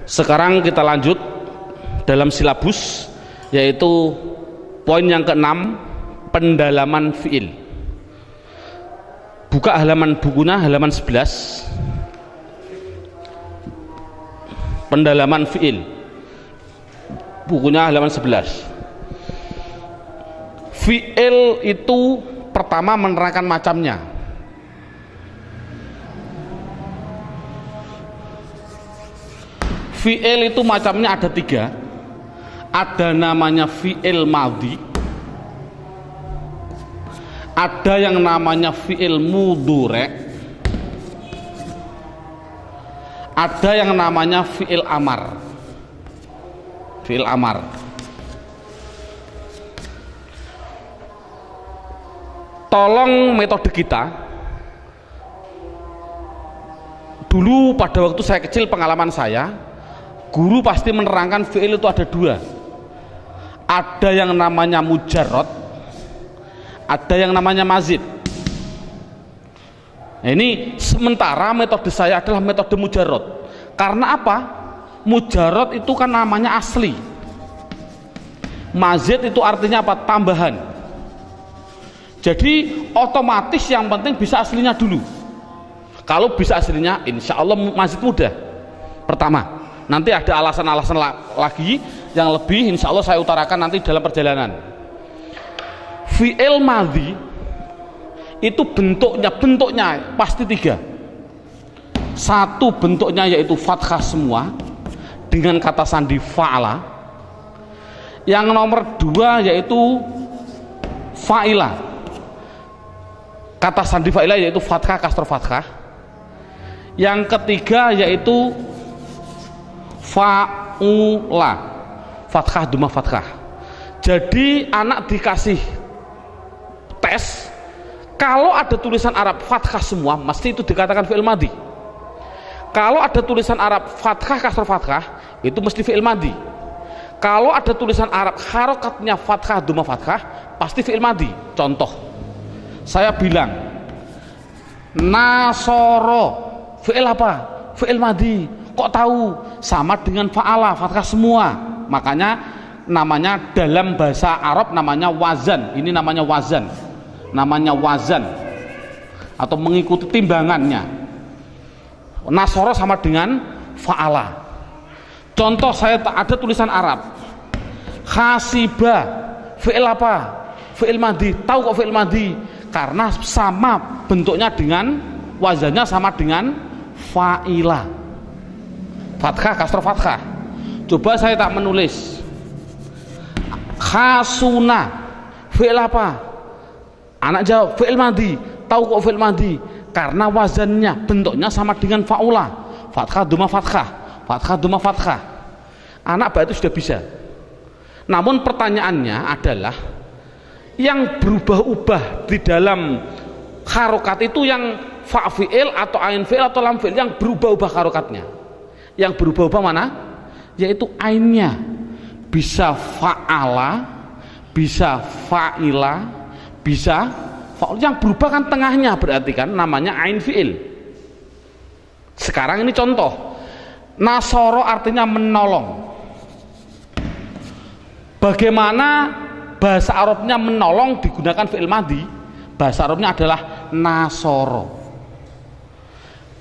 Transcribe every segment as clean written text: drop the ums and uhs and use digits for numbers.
Sekarang kita lanjut dalam silabus, yaitu poin yang keenam, pendalaman fiil. Buka halaman bukunya, halaman 11. Pendalaman fiil, bukunya halaman 11. Fiil itu pertama menerangkan macamnya. Fiil itu macamnya ada 3. Ada namanya fiil madhi, ada yang namanya fiil mudhari', ada yang namanya fiil amar. Fiil amar. Tolong metode kita. Dulu pada waktu saya kecil, pengalaman saya, guru pasti menerangkan fiil itu ada 2. Ada yang namanya mujarrad, ada yang namanya mazid. Nah, ini sementara metode saya adalah metode mujarrad. Karena apa? Mujarrad itu kan namanya asli. Mazid itu artinya apa? Tambahan. Jadi otomatis yang penting bisa aslinya dulu. Kalau bisa aslinya, insya Allah mazid mudah. Pertama, nanti ada alasan-alasan lagi yang lebih, insya Allah saya utarakan nanti dalam perjalanan. Fi'il madhi itu bentuknya pasti 3. Satu bentuknya yaitu fathah semua dengan kata sandi fa'ala. Yang nomor 2 yaitu fa'ila. Kata sandi fa'ila yaitu fathah kasroh fathah. Yang ketiga yaitu fa'ula, fathah duma fathah. Jadi anak dikasih tes, kalau ada tulisan Arab fathah semua, mesti itu dikatakan fi'il madhi. Kalau ada tulisan Arab fathah kasroh fathah, itu mesti fi'il madhi. Kalau ada tulisan Arab harokatnya fathah duma fathah, pasti fi'il madhi. Contoh, saya bilang nasoro, fi'il apa? Fi'il madhi. Kok tahu? Sama dengan fa'ala, fathah semua. Makanya namanya dalam bahasa Arab namanya wazan. Ini namanya wazan. Namanya wazan atau mengikuti timbangannya. Nasoro sama dengan fa'ala. Contoh, saya ada tulisan Arab khasiba, fi'il apa? Fi'il madhi. Tahu kok fi'il madhi? Karena sama bentuknya dengan wazannya, sama dengan fa'ila, fathah kasroh fathah. Coba saya tak menulis khasuna, fi'il apa? Anak jawab fi'il madhi. Tahu kok fi'il madhi? Karena wazannya, bentuknya sama dengan fa'ula, fathah duma fathah, fathah duma fathah. Anak itu sudah bisa. Namun pertanyaannya adalah yang berubah-ubah di dalam harokat itu yang fa fi'il atau ain fi'il atau lam fi'il, yang berubah-ubah harokatnya. Yang berubah-ubah mana? Yaitu ainnya. Bisa fa'ala, bisa fa'ila, bisa fa'ul. Yang berubah kan tengahnya, berarti kan namanya ain fi'il. Sekarang ini contoh, nasoro artinya menolong. Bagaimana bahasa Arabnya menolong digunakan fi'il madhi? Bahasa Arabnya adalah nasoro.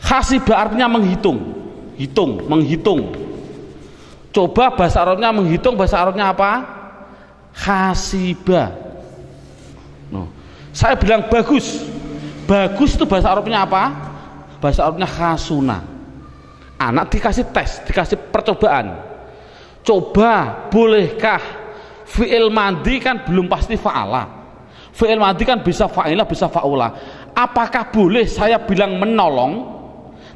Khasibah artinya menghitung, menghitung. Coba bahasa Arabnya menghitung, bahasa Arabnya apa? Khasibah. No. Saya bilang bagus. Bagus itu bahasa Arabnya apa? Bahasa Arabnya khasuna. Anak dikasih tes, dikasih percobaan. Coba, bolehkah fi'il madhi kan belum pasti fa'ala. Fi'il madhi kan bisa fa'ila, bisa fa'ula. Apakah boleh saya bilang menolong,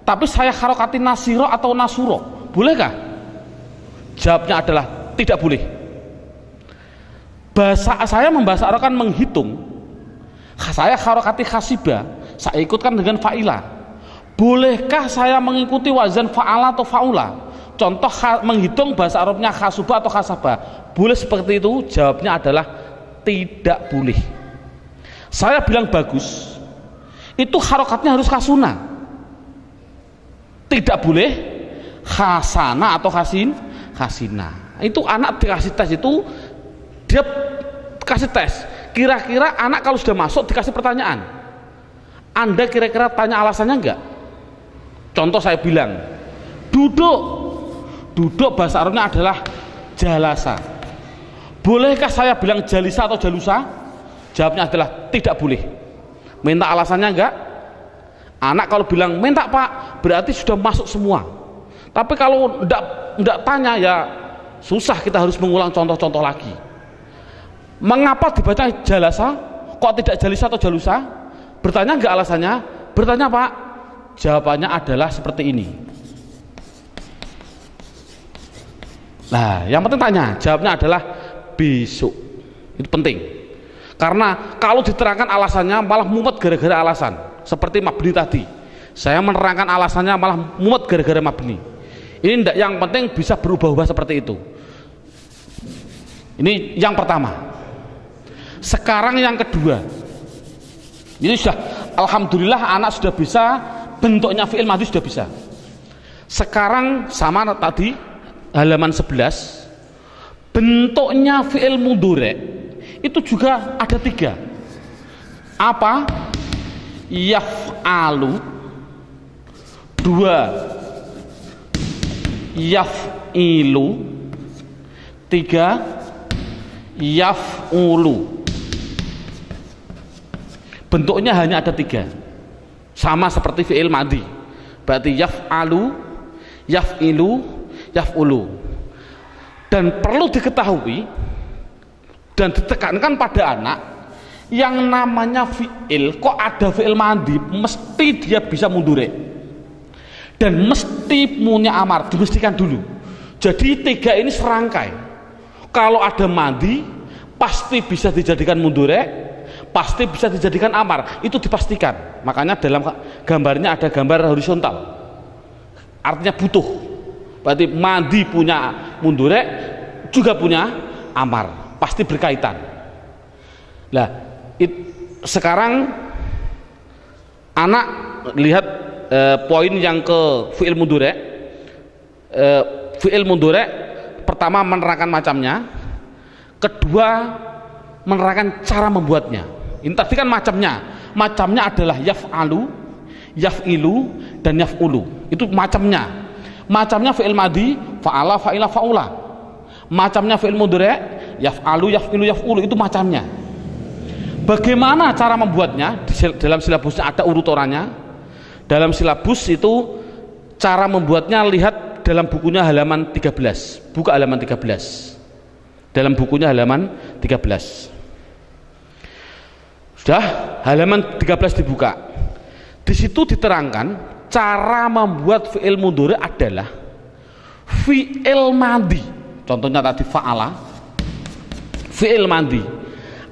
tapi saya harokati nasiro atau nasuro? Bolehkah? Jawabnya adalah tidak boleh. Bahasa saya membahasa Arab kan menghitung. Saya harokati khasibah, saya ikutkan dengan fa'ila. Bolehkah saya mengikuti wazan fa'ala atau fa'ula? Contoh menghitung bahasa Arabnya khasubah atau khasabah. Boleh seperti itu? Jawabnya adalah tidak boleh. Saya bilang bagus, itu harokatnya harus khasuna. Tidak boleh khasana atau khasina. Itu anak dikasih tes itu, dia kasih tes. Kira-kira anak kalau sudah masuk dikasih pertanyaan, Anda kira-kira tanya alasannya enggak? Contoh saya bilang, duduk bahasa Arabnya adalah jalasa. Bolehkah saya bilang jalisa atau jalusa? Jawabnya adalah tidak boleh. Minta alasannya enggak? Anak kalau bilang minta Pak, berarti sudah masuk semua. Tapi kalau enggak tanya, ya susah, kita harus mengulang contoh-contoh lagi. Mengapa dibaca jalasa? Kok tidak jalisa atau jalusa? Bertanya enggak alasannya? Bertanya Pak. Jawabannya adalah seperti ini. Nah, yang penting tanya, jawabnya adalah besok. Itu penting. Karena kalau diterangkan alasannya malah mumet gara-gara alasan. Seperti mabni tadi. Saya menerangkan alasannya malah mumet gara-gara mabni. Ini tidak, yang penting bisa berubah-ubah seperti itu. Ini yang pertama. Sekarang yang kedua. Ini sudah, alhamdulillah anak sudah bisa bentuknya fi'il madhi, sudah bisa. Sekarang sama tadi halaman 11, bentuknya fi'il mudhari itu juga ada 3. Apa? Yaf'alu, 2 yaf'ilu, 3 yaf'ulu. Bentuknya hanya ada 3, sama seperti fi'il madhi. Berarti yaf'alu, yaf'ilu, yaf'ulu. Dan perlu diketahui dan ditekankan pada anak, yang namanya fi'il, kok ada fi'il madhi, mesti dia bisa mudhari dan mesti punya amar, dimestikan dulu. Jadi 3 ini serangkai. Kalau ada madhi pasti bisa dijadikan mudhari, pasti bisa dijadikan amar, itu dipastikan. Makanya dalam gambarnya ada gambar horizontal, artinya butuh. Berarti madhi punya mudhari juga punya amar, pasti berkaitan. Nah, sekarang anak lihat poin yang ke fi'il mudhari. Fi'il mudhari pertama menerangkan macamnya, kedua menerangkan cara membuatnya. Ini tadi kan macamnya adalah yaf'alu, yaf'ilu, dan yaf'ulu. Itu macamnya fi'il madhi, fa'ala, fa'ila, fa'ula. Macamnya fi'il mudhari, yaf'alu, yaf'ilu, yaf'ulu. Itu macamnya. Bagaimana cara membuatnya? Dalam silabusnya ada urutannya. Dalam silabus itu cara membuatnya, lihat dalam bukunya halaman 13. Buka halaman 13. Dalam bukunya halaman 13. Sudah, halaman 13 dibuka. Di situ diterangkan cara membuat fi'il mudhari adalah fi'il madhi. Contohnya tadi fa'ala, fi'il madhi.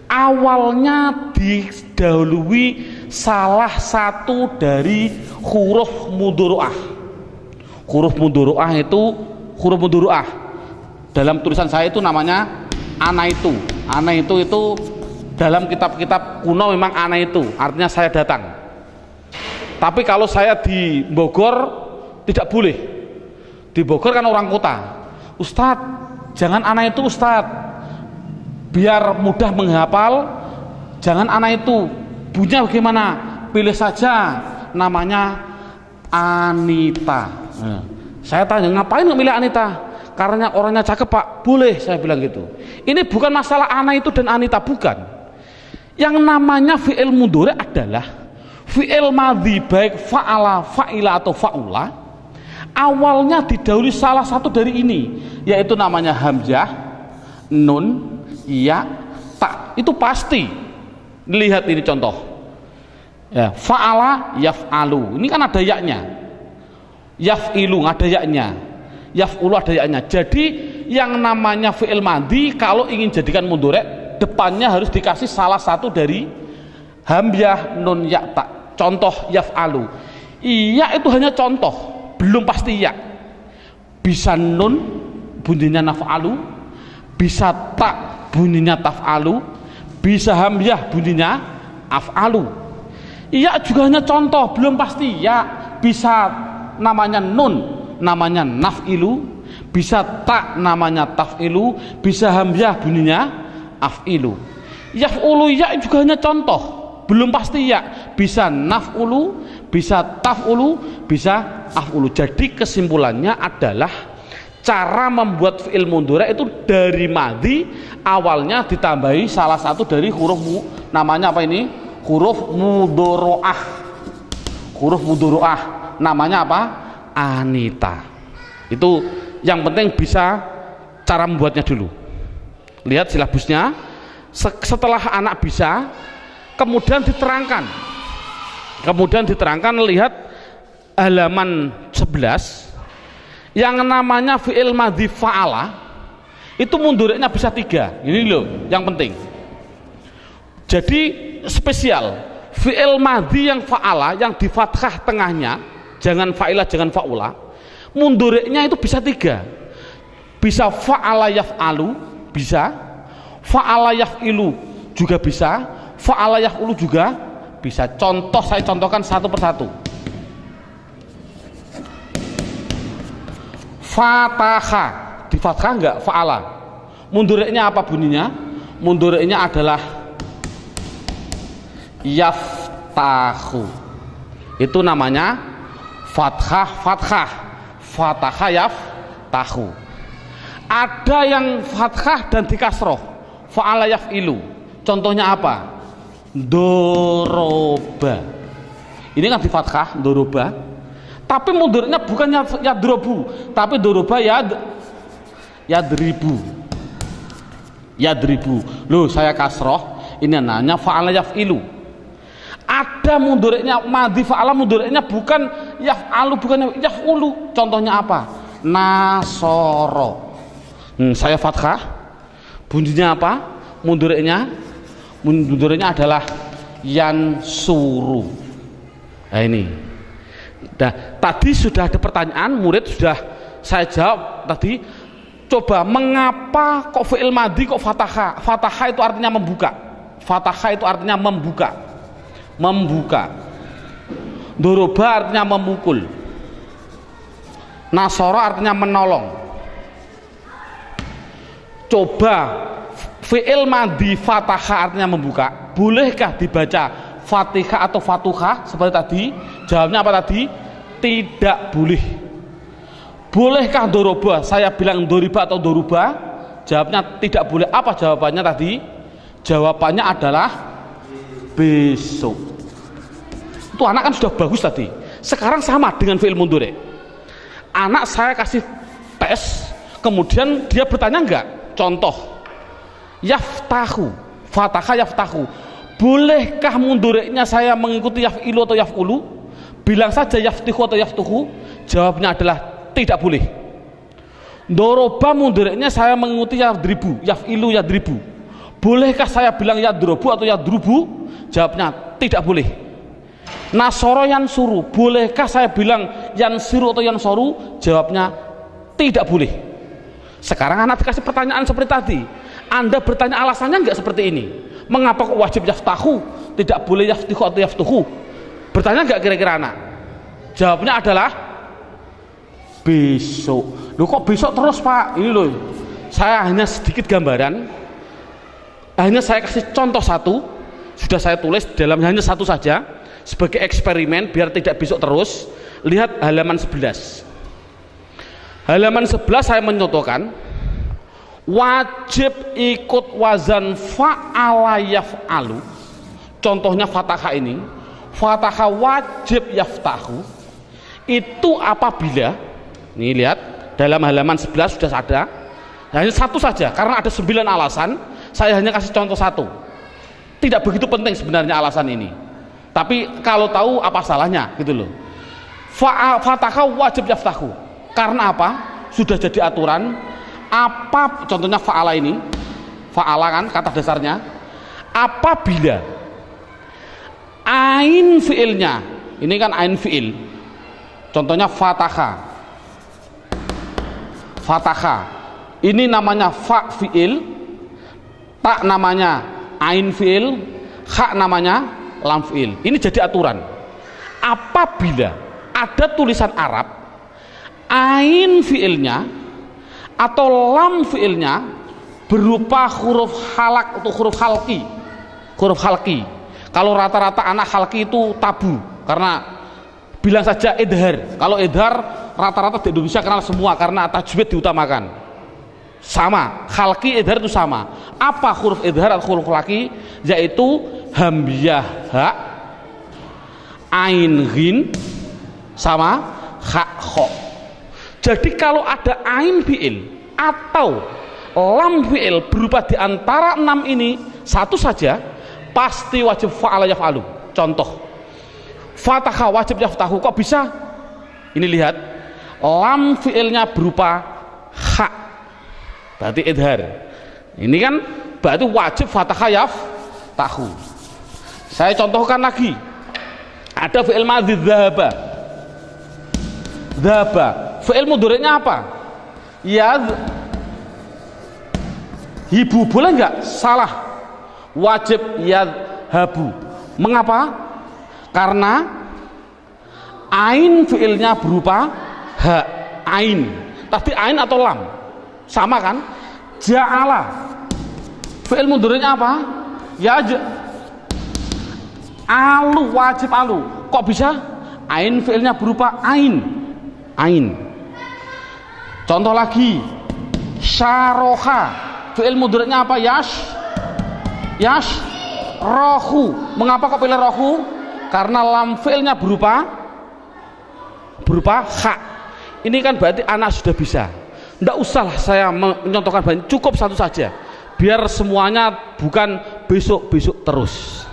Awalnya didahului salah satu dari huruf mudhari'ah. Huruf mudhari'ah itu huruf mudhari'ah. Dalam tulisan saya itu namanya anaitu. Anaitu itu dalam kitab-kitab kuno memang anaitu, artinya saya datang. Tapi kalau saya di Bogor tidak boleh. Di Bogor kan orang kota. Ustadz, jangan anaitu Ustadz. Biar mudah menghafal, jangan anak itu. Bunyinya bagaimana? Pilih saja namanya Anita. Saya tanya, ngapain nggak milih Anita? Karena orangnya cakep Pak. Boleh, saya bilang gitu. Ini bukan masalah Ana itu dan Anita, bukan. Yang namanya fi'il mudhari adalah fi'il madhi, baik fa'ala, fa'ila atau fa'ula, awalnya didahului salah satu dari ini, yaitu namanya hamzah, nun, ya, tak. Itu pasti. Lihat ini contoh ya, fa'ala, yaf'alu, ini kan ada yaknya. Yaf'ilu ada yaknya, yaf'ulu ada yaknya. Jadi yang namanya fi'il madhi kalau ingin jadikan mudhari, depannya harus dikasih salah satu dari hamzah, nun, ya, tak. Contoh yaf'alu, iya itu hanya contoh, belum pasti ya. Bisa nun bunyinya naf'alu, bisa tak bunyinya taf'alu, bisa hamzah bunyinya af'alu. Iya juga hanya contoh, belum pasti ya. Bisa namanya nun namanya naf'ilu, bisa ta namanya taf'ilu, bisa hamzah bunyinya af'ilu. Yaf'ulu ya juga hanya contoh, belum pasti ya, bisa naf'ulu, bisa taf'ulu, bisa af'ulu. Jadi kesimpulannya adalah cara membuat fi'il mudhari itu dari madhi awalnya ditambahi salah satu dari huruf namanya apa ini? Huruf mudhari'ah. Huruf mudhari'ah namanya apa? Anita. Itu yang penting bisa cara membuatnya dulu. Lihat silabusnya. Setelah anak bisa, kemudian diterangkan. Lihat halaman 11 yang namanya fi'il madhi fa'ala itu mudhari'nya bisa 3. Ini loh yang penting. Jadi spesial fi'il madhi yang fa'ala yang di fathah tengahnya, jangan fa'ila jangan fa'ula, mudhari'nya itu bisa 3. Bisa fa'ala yaf'alu, bisa fa'ala yaf'ilu juga bisa, fa'ala yaf'ulu juga bisa. Contoh saya contohkan satu persatu. Fataha di fathah enggak fa'ala, mudhari'nya apa bunyinya? Mudhari'nya adalah yaftahu. Itu namanya fathah fataha yaftahu. Ada yang fathah dan dikasroh, fa'ala yaf'ilu. Contohnya apa? Doroba. Ini kan di fathah doroba, tapi mudhari'nya bukan yadrobu, tapi doroba yadribu. Loh saya kasroh, ini namanya fa'ala yaf'ilu. Ada mudhari'nya madhi fa'ala, mudhari'nya bukan yaf'alu, bukan yaf'ulu. Contohnya apa? Nasoro. Saya fathah, bunyinya apa? Mudhari'nya adalah yansuru. Nah ini. Nah, tadi sudah ada pertanyaan, murid sudah saya jawab tadi. Coba mengapa kok fi'il madhi kok fataha? Fataha itu artinya membuka. Fataha itu artinya membuka. Doroba artinya memukul. Nasoro artinya menolong. Coba fi'il madhi fataha artinya membuka, bolehkah dibaca fatihah atau fatuhah seperti tadi? Jawabnya apa tadi? Tidak boleh. Bolehkah doroba? Saya bilang doriba atau doruba? Jawabnya tidak boleh. Apa jawabannya tadi? Jawabannya adalah besok. Itu anak kan sudah bagus tadi. Sekarang sama dengan fi'il mudhari. Anak saya kasih tes, kemudian dia bertanya enggak? Contoh, yaftahu, fataha yaftahu. Bolehkah mudhari'nya saya mengikuti yaf'ilu atau yaf'ulu? Bilang saja yaftihu atau yaftuhu. Jawabnya adalah tidak boleh. Doroba mudhari'nya saya mengikuti yadribu, yaf'ilu yadribu. Bolehkah saya bilang yadrobu atau yadrubu? Jawabnya tidak boleh. Nasoro yansuru, bolehkah saya bilang yansiru atau yansoru? Jawabnya tidak boleh. Sekarang anak dikasih pertanyaan seperti tadi, Anda bertanya alasannya enggak seperti ini? Mengapa kok wajib yaftahu, tidak boleh yaftihu atau yaftuhu? Bertanya enggak kira-kira anak? Jawabnya adalah besok. Loh kok besok terus Pak? Ini loh, saya hanya sedikit gambaran, hanya saya kasih contoh satu, sudah saya tulis dalam hanya satu saja sebagai eksperimen biar tidak besok terus. Lihat halaman 11. Halaman 11 saya menyontohkan wajib ikut wazan fa'ala yaf'alu. Contohnya fathah ini, fathah wajib yaftahu. Itu apabila, nih lihat dalam halaman 11 sudah ada, hanya satu saja karena ada 9 alasan, saya hanya kasih contoh satu. Tidak begitu penting sebenarnya alasan ini, tapi kalau tahu apa salahnya gitu loh. Fathah wajib yaftahu karena apa? Sudah jadi aturan. Apa contohnya fa'ala ini? Fa'ala kan kata dasarnya. Apabila ain fi'ilnya, ini kan ain fi'il, contohnya fataha, ini namanya fa fi'il, ta namanya ain fi'il, kha namanya lam fi'il. Ini jadi aturan. Apabila ada tulisan Arab, ain fiilnya atau lam fiilnya berupa huruf halak atau huruf halki. Huruf halki. Kalau rata-rata anak halki itu tabu karena bilang saja idhar. Kalau idhar rata-rata di Indonesia kenal semua karena tajwid diutamakan. Sama, halki idhar itu sama. Apa huruf idhar atau huruf halki? Yaitu hamzah ha, ain ghin sama ha kho. Jadi kalau ada ain fiil atau lam fiil berupa di antara 6 ini satu saja, pasti wajib fa'ala yaf'alu. Contoh, fataha wajib yaftahu. Kok bisa? Ini lihat, lam fiilnya berupa ha, berarti idhar. Ini kan berarti wajib fataha yaftahu. Saya contohkan lagi, ada fiil madhi dhahaba. Dhahaba, fiil mudhari'nya apa? Hibu, boleh nggak? Salah, wajib yadhabu. Mengapa? Karena ain fiilnya berupa ha, ain. Tadi ain atau lam sama kan? Ja'ala, fiil mudhari'nya apa? Alu, wajib alu. Kok bisa? Ain fiilnya berupa ain. Contoh lagi, syaroha, fiil mudhari'nya apa? Rohu. Mengapa kok pilih rohu? Karena lam fiilnya berupa ha. Ini kan berarti anak sudah bisa. Tidak usah saya mencontohkan banyak, cukup satu saja biar semuanya bukan besok-besok terus.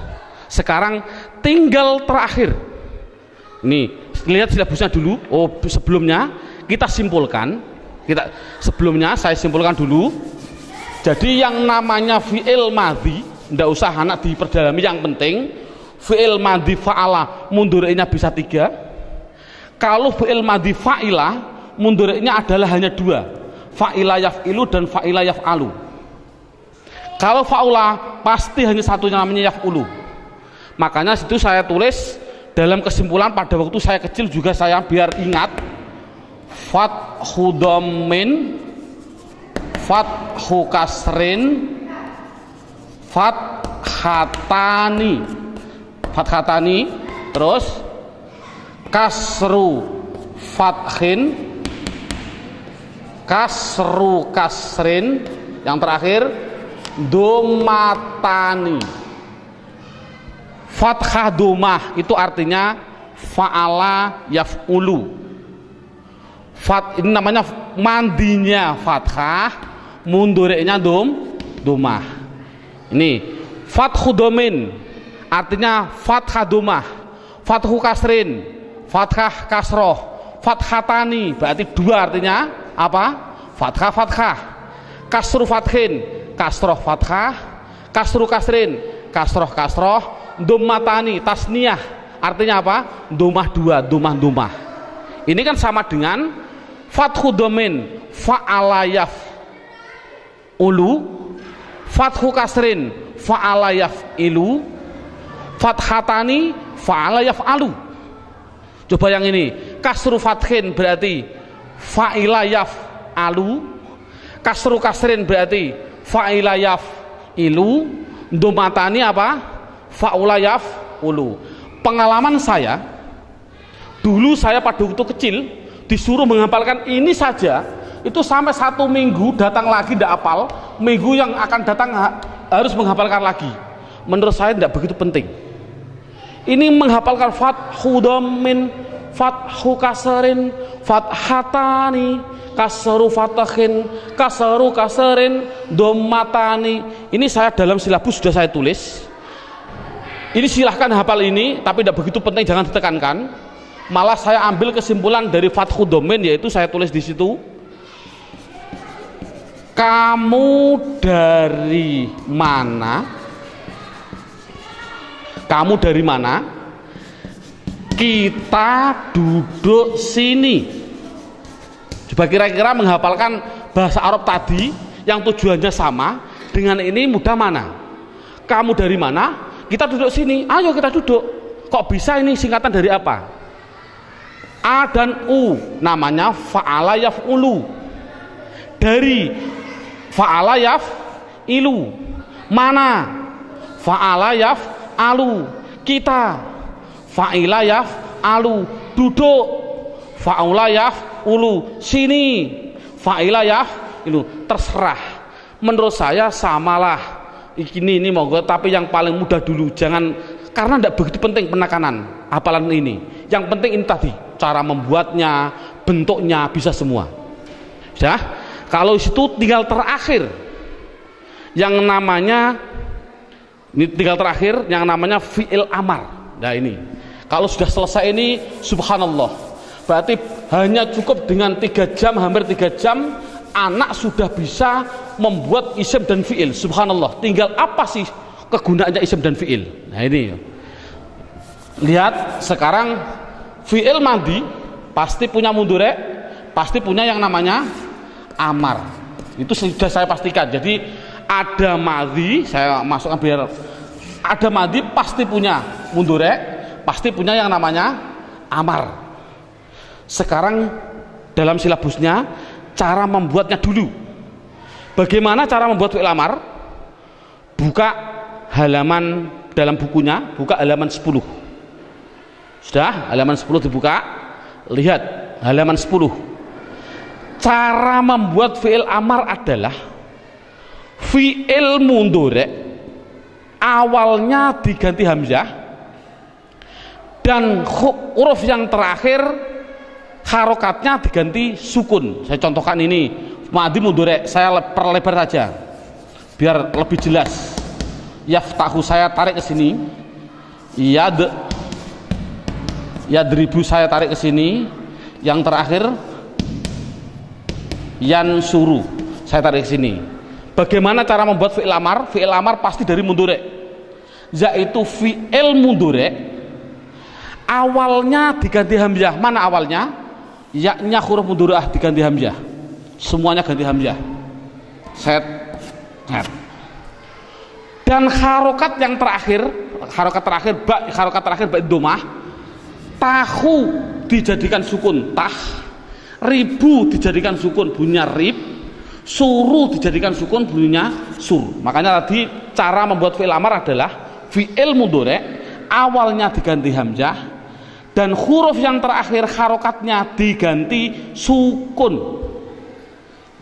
Sekarang tinggal terakhir. Nih, lihat silabusnya dulu. Oh, sebelumnya kita simpulkan. Sebelumnya saya simpulkan dulu. Jadi yang namanya fi'il madhi, tidak usah anak diperdalami, yang penting fi'il madhi fa'ala mundhari'nya bisa 3. Kalau fi'il madhi fa'ilah mundhari'nya adalah hanya 2, fa'ila yaf'ilu dan fa'ila yaf'alu. Kalau fa'ula pasti hanya satunya, namanya yaf'ulu. Makanya situ saya tulis dalam kesimpulan, pada waktu saya kecil juga saya biar ingat, fathu dhammin, fathu kasrin, fathatani, terus kasru fathin, kasru kasrin, yang terakhir domatani. Fathah domah itu artinya fa'ala yaf'ulu. Ini namanya mandinya fathah, mundhari'nya domah. Ini fathu domin artinya fathah domah, fathu kasrin, fathah kasroh, fathatani berarti 2 artinya apa? Fathah, kasru fathin, kasroh fathah, kasru kasrin, kasroh, domatani tasniyah artinya apa? Domah 2, domah. Ini kan sama dengan fathu domin fa'ala yaf'ulu, fathu kasrin fa'ala yaf'ilu, fathatani fa'ala yaf'alu. Coba yang ini, kasru fathin berarti fa'ila yaf'alu, kasru kasrin berarti fa'ila yaf'ilu, domatani apa? Fa'ula yaf'ulu. Pengalaman saya dulu, saya pada waktu kecil disuruh menghafalkan ini saja, itu sampai 1 minggu datang lagi tidak hafal, minggu yang akan datang harus menghafalkan lagi. Menurut saya tidak begitu penting. Ini menghafalkan fathu dhammin, fathu kasrin, fathatani, kasru fathin, kasru kasrin, domatani. Ini saya dalam silabus sudah saya tulis. Ini silahkan hafal ini, tapi tidak begitu penting, jangan ditekankan. Malah saya ambil kesimpulan dari fathu dhammin, yaitu saya tulis di situ, kamu dari mana? Kamu dari mana? Kita duduk sini. Coba kira-kira menghafalkan bahasa Arab tadi yang tujuannya sama dengan ini mudah mana? Kamu dari mana? Kita duduk sini. Ayo kita duduk. Kok bisa ini singkatan dari apa? A dan U namanya fa'ala yaf'ulu. Dari fa'ala yaf'ilu. Mana? Fa'ala yaf'alu. Kita fa'ila yaf'alu. Duduk fa'ula yaf'ulu. Sini fa'ila yaf'ilu. Terserah. Menurut saya samalah. Ini monggo, tapi yang paling mudah dulu, jangan, karena tidak begitu penting penekanan hafalan ini. Yang penting ini tadi, cara membuatnya, bentuknya, bisa semua. Sudah? Kalau itu tinggal terakhir yang namanya, ini tinggal terakhir yang namanya fi'il amar. Nah ini, kalau sudah selesai ini, subhanallah, berarti hanya cukup dengan 3 jam, hampir 3 jam, anak sudah bisa membuat isim dan fi'il. Subhanallah, tinggal apa sih kegunaannya isim dan fi'il. Nah ini, lihat sekarang fi'il madi pasti punya mudhari', pasti punya yang namanya amar. Itu sudah saya pastikan. Jadi ada madi, saya masukkan biar ada madi, pasti punya mudhari', pasti punya yang namanya amar. Sekarang dalam silabusnya cara membuatnya dulu. Bagaimana cara membuat fi'il amar? Buka halaman dalam bukunya, buka halaman 10. Sudah, halaman 10 dibuka. Lihat halaman 10. Cara membuat fi'il amar adalah fi'il mudhari' awalnya diganti hamzah dan huruf yang terakhir harokatnya diganti sukun. Saya contohkan ini madi mudhari', saya perlebar saja biar lebih jelas. Yaftahu saya tarik ke sini, yadribu saya tarik ke sini, yang terakhir yansuru saya tarik ke sini. Bagaimana cara membuat fi'il amar? Fi'il amar pasti dari mudhari', yaitu fi'il mudhari' awalnya diganti hamzah. Mana awalnya? Ya-nya huruf mudhari'ah diganti hamzah, semuanya ganti hamzah, set. Dan harokat yang terakhir, harokat terakhir ba domah, tahu dijadikan sukun tah, ribu dijadikan sukun bunyinya rib, suru dijadikan sukun bunyinya sur. Makanya tadi cara membuat fi'il amar adalah fi'il mudhari' awalnya diganti hamzah dan huruf yang terakhir harokatnya diganti sukun.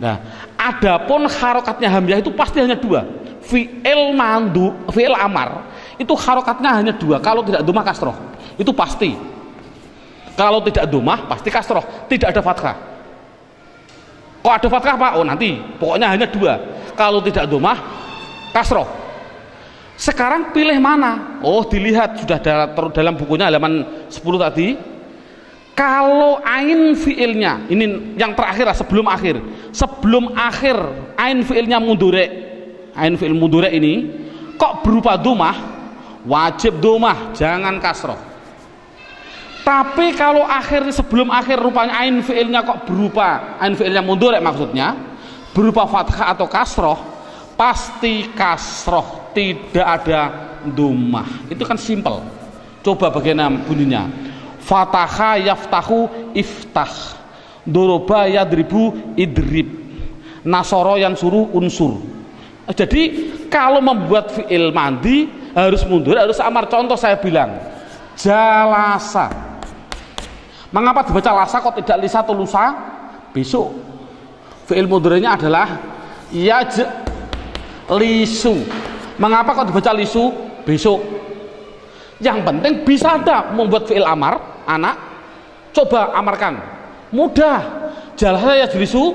Nah, adapun harokatnya hamzah itu pasti hanya 2. Fi'il amar itu harokatnya hanya 2. Kalau tidak domah kasroh, itu pasti. Kalau tidak domah pasti kasroh, tidak ada fathah. Kok ada fathah Pak? Oh nanti, pokoknya hanya 2. Kalau tidak domah kasroh. Sekarang pilih mana? Oh dilihat sudah dalam bukunya halaman 10 tadi. Kalau ain fiilnya, ini yang terakhir lah, sebelum akhir ain fiilnya mudhari', ain fiil mudhari' ini kok berupa domah, wajib domah, jangan kasroh. Tapi kalau sebelum akhir rupanya ain fiilnya kok berupa, ain fiilnya mudhari' maksudnya berupa fathah atau kasroh, pasti kasroh, tidak ada domah. Itu kan simpel. Coba bagaimana bunyinya? Fataha yaftahu iftah, doroba yadribu idrib, nasoro yansuru unsur. Jadi kalau membuat fi'il madi harus mundur, harus amar. Contoh saya bilang jalasa, mengapa dibaca lasa kok tidak lisa atau lusa? Besok fi'il mudhari'nya adalah lisu. Mengapa kok dibaca lisu? Besok. Yang penting bisa ada membuat fi'il amar. Anak coba amarkan, mudah. Jalasa ya jelisu,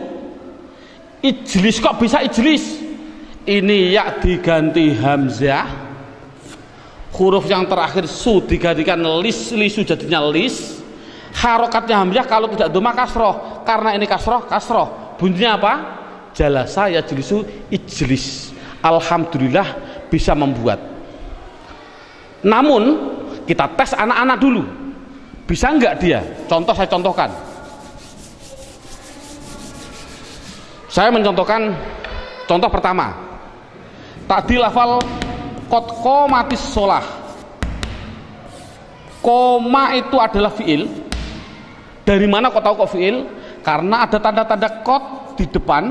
ijlis kok bisa ijlis? Ini ya diganti hamzah, huruf yang terakhir su digantikan lis, lisu jadinya lis. Harokatnya hamzah, kalau tidak domah kasroh, karena ini kasroh. Bunyinya apa? Jalasa ya jelisu ijlis. Alhamdulillah bisa membuat. Namun kita tes anak-anak dulu, bisa enggak dia? Saya contohkan. Saya mencontohkan contoh pertama. Tadi lafal qad qomatis shalah. Koma itu adalah fiil Dari mana kok tahu kok fiil? Karena ada tanda-tanda qad di depan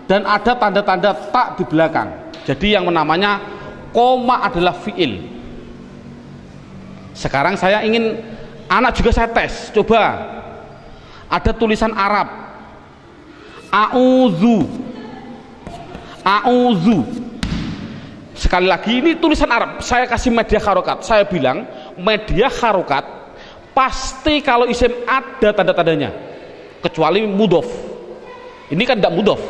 dan ada tanda-tanda tak di belakang. Jadi yang namanya koma adalah fiil. Sekarang saya ingin anak juga saya tes, coba ada tulisan Arab a'udzu, a'udzu. Sekali lagi ini tulisan Arab, saya kasih media harokat. Saya bilang media harokat pasti kalau isim ada tanda-tandanya, kecuali mudhof. Ini kan tidak mudhof.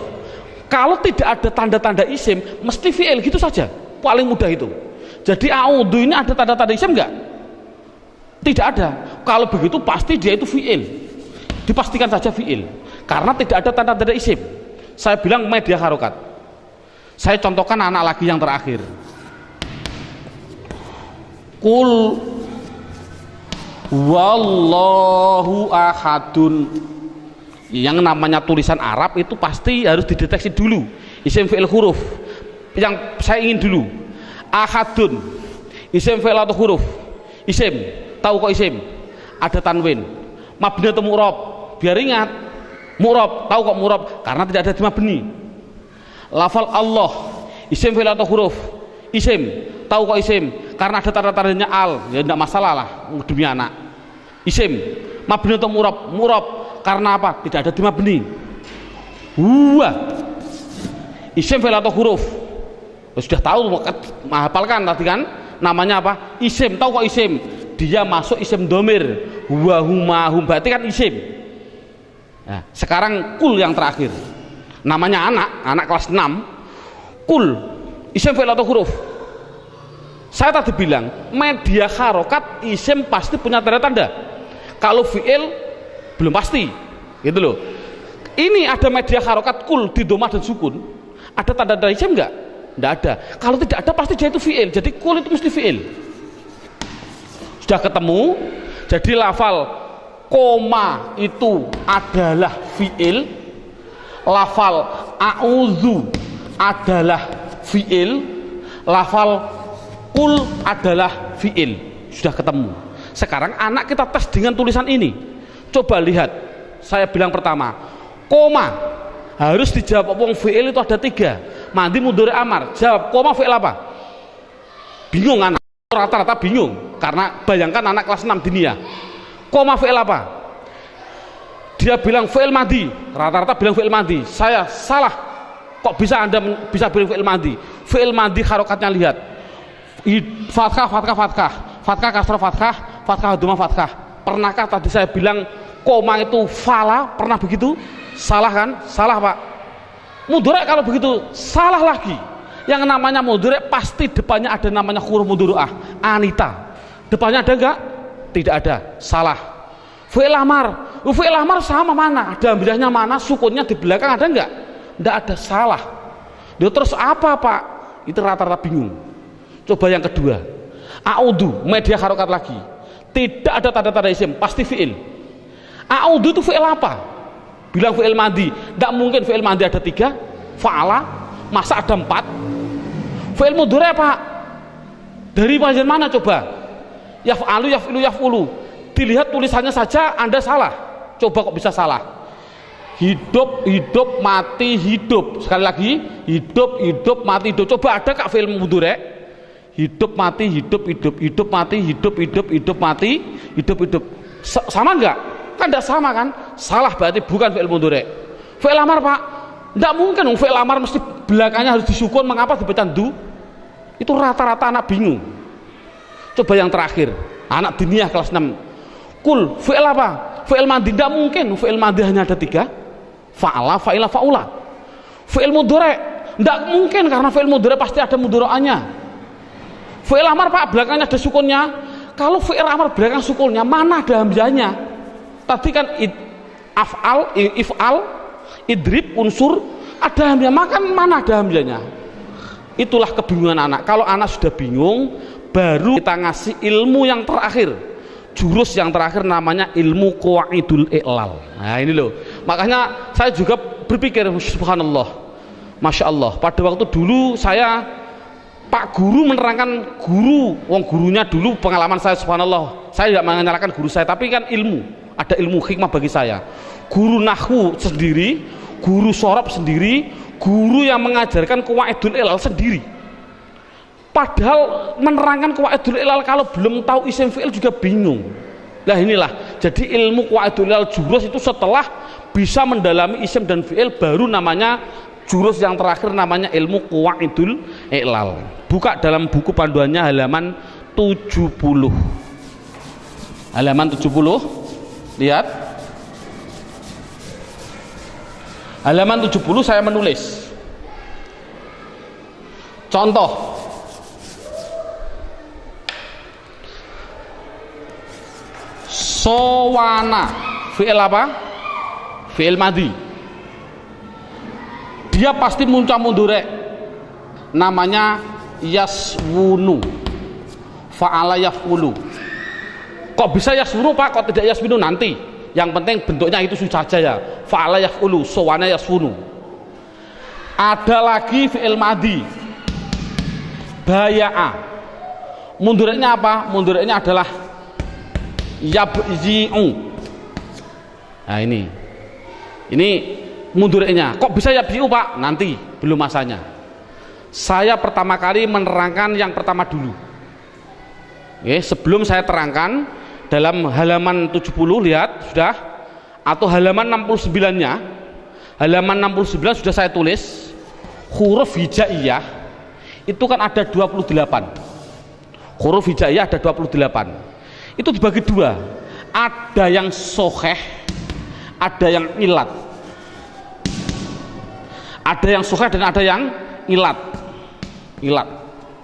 Kalau tidak ada tanda-tanda isim mesti fi'il, gitu saja, paling mudah itu. Jadi a'udzu ini ada tanda-tanda isim enggak? Tidak ada. Kalau begitu pasti dia itu fi'il, dipastikan saja fi'il, karena tidak ada tanda-tanda isim. Saya bilang media harokat. Saya contohkan anak lagi yang terakhir. Qul wallahu ahadun. Yang namanya tulisan Arab itu pasti harus dideteksi dulu isim fi'il huruf. Yang saya ingin dulu ahadun, isim fi'il atau huruf? Isim. Tahu kok isim? Ada tanwin. Mabni atau mu'rab? Biar ingat. Mu'rab. Tahu kok mu'rab? Karena tidak ada di mabni. Lafal Allah, isim fi'il atau huruf? Isim. Tahu kok isim? Karena ada tanda-tandanya al, ya tidak masalah lah demi anak. Isim. Mabni atau murab? Murab. Karena apa? Tidak ada di mabni. Huwa, isim fi'il atau huruf? Sudah tahu, menghafalkan tadi kan? Namanya apa? Isim. Tahu kok isim? Dia masuk isim domir. Huwa, huma, hum, berarti kan isim. Nah, sekarang kul yang terakhir. Namanya anak kelas 6. Kul, isim fi'il atau huruf? Saya tadi bilang media harokat isim pasti punya tanda-tanda. Kalau fi'il belum pasti, gitu loh. Ini ada media harokat kul di domah dan sukun. Ada tanda-tanda isim enggak? Enggak ada. Kalau tidak ada pasti dia itu fi'il. Jadi kul itu mesti fi'il. Sudah ketemu. Jadi lafal koma itu adalah fi'il. Lafal a'udzu adalah fi'il, lafal kul adalah fi'il. Sudah ketemu. Sekarang anak kita tes dengan tulisan ini. Coba lihat. Saya bilang pertama, koma harus dijawab wong fi'il itu ada 3. Mandi, mudhari, amar. Jawab koma fi'il apa? Bingung anak. Rata-rata bingung karena bayangkan anak kelas 6 dinia. Koma fi'il apa? Dia bilang fi'il madi, rata-rata bilang fi'il madi. Saya salah. Kok bisa Anda bisa bilang fi'il madi? Fi'il madi harokatnya lihat. Fathah, fathah, fathah, fathah, kasrah, fathah, fathah, dhamma, fathah. Pernahkah tadi saya bilang koma itu fala? Pernah begitu? Salah kan? Salah Pak. Mudhari kalau begitu salah lagi. Yang namanya mudhari pasti depannya ada namanya huruf mudhari'ah. Anita. Depannya ada enggak? Tidak ada. Salah. Fi'il amar. Fi'il amar sama mana? Ada hamzahnya mana? Sukunnya di belakang ada enggak? Enggak ada, salah. Dia terus apa Pak? Itu rata-rata bingung. Coba yang kedua. A'udzu, media harokat lagi. Tidak ada tanda-tanda isim, pasti fi'il. A'udzu itu fi'il apa? Bilang fi'il madi. Enggak mungkin fi'il madi ada 3. Fa'ala, masa ada 4? Fi'il mudhari Pak? Dari bagian mana coba? Yaf'alu, yaf'ilu, yaf'ulu. Dilihat tulisannya saja Anda salah. Coba kok bisa salah? Hidup, hidup, mati, hidup. Sekali lagi, hidup, hidup, mati, hidup. Coba ada kak film mudhari? Hidup, mati, hidup, hidup, hidup, mati, hidup, hidup, hidup, mati, hidup, hidup. Sama enggak? Kan enggak sama kan? Salah berarti bukan fi'il mudhari. Fi'il amar Pak? Enggak mungkin fi'il amar mesti belakangnya harus disukun. Mengapa dibaca du? Itu rata-rata anak bingung. Coba yang terakhir, anak diniyah kelas 6. Kul, fi'il apa? Fi'il madi. Tidak mungkin fi'il madi hanya ada 3. Fa'ala, fa'ila, fa'ula. Fi'il mudhari tidak mungkin karena fi'il mudhari pasti ada mudhari'ahnya. Fi'il amar Pak belakangnya ada sukunnya. Kalau fi'il amar belakang sukunnya mana ada hamzahnya? Tadi kan af'al, if'al, idrib, unsur ada hamzah. Maka mana ada hamzahnya? Itulah kebingungan anak. Kalau anak sudah bingung, baru kita ngasih ilmu yang terakhir. Jurus yang terakhir namanya ilmu qawaidul i'lal. Nah ini loh. Makanya saya juga berpikir subhanallah, masya Allah. Pada waktu dulu saya Pak Guru menerangkan guru, wong gurunya dulu pengalaman saya subhanallah. Saya tidak menyalahkan guru saya, tapi kan ilmu. ada ilmu hikmah bagi saya. Guru nahwu sendiri, guru sorob sendiri, guru yang mengajarkan qawaidul ilal sendiri. Padahal menerangkan qawaidul ilal kalau belum tahu isim fi'il juga bingung. Nah inilah, jadi ilmu qawaidul ilal jurus itu setelah bisa mendalami isim dan fi'il baru namanya jurus yang terakhir namanya ilmu qawaidul ilal. Buka dalam buku panduannya halaman 70. Halaman 70, lihat. Halaman 70 saya menulis. Contoh. Sowana, fi'il apa? Fi'il madhi. Dia pasti muncul mundurek. Namanya yaswunu. Fa'ala yaf'ulu. Kok bisa yaswunu Pak? Kok tidak yaswunu nanti? Yang penting bentuknya itu saja ya. Fa'ala yaf'ulu, sowana yaswunu. Ada lagi fi'il madhi. Baya'a. Mundureknya apa? Mundureknya adalah yabzi'u. Nah ini mundureknya. Kok bisa yabzi'u Pak? Nanti, belum masanya. Saya pertama kali menerangkan yang pertama dulu. Oke, sebelum saya terangkan dalam halaman 70, lihat sudah, atau halaman 69-nya. Halaman 69 sudah saya tulis huruf hijaiyah itu kan ada 28. Huruf hijaiyah ada 28. Itu dibagi dua, ada yang soheh, ada yang ilat. Ada yang soheh dan ada yang ilat.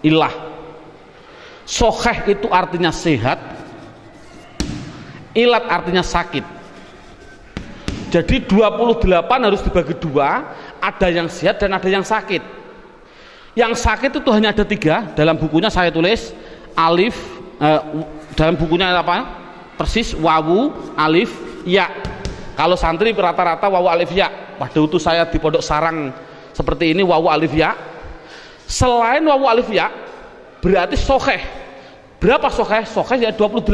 Ilah. Soheh itu artinya sehat, ilat artinya sakit. Jadi 28 harus dibagi dua, ada yang sehat dan ada yang sakit. Yang sakit itu hanya ada 3. Dalam bukunya saya tulis alif, dalam bukunya apa? Persis wawu, alif, ya. Kalau santri rata-rata wawu, alif, ya. Waktu itu saya di Pondok Sarang seperti ini, wawu, alif, ya. Selain wawu, alif, ya, berarti soheh. Berapa soheh? Soheh ya 28.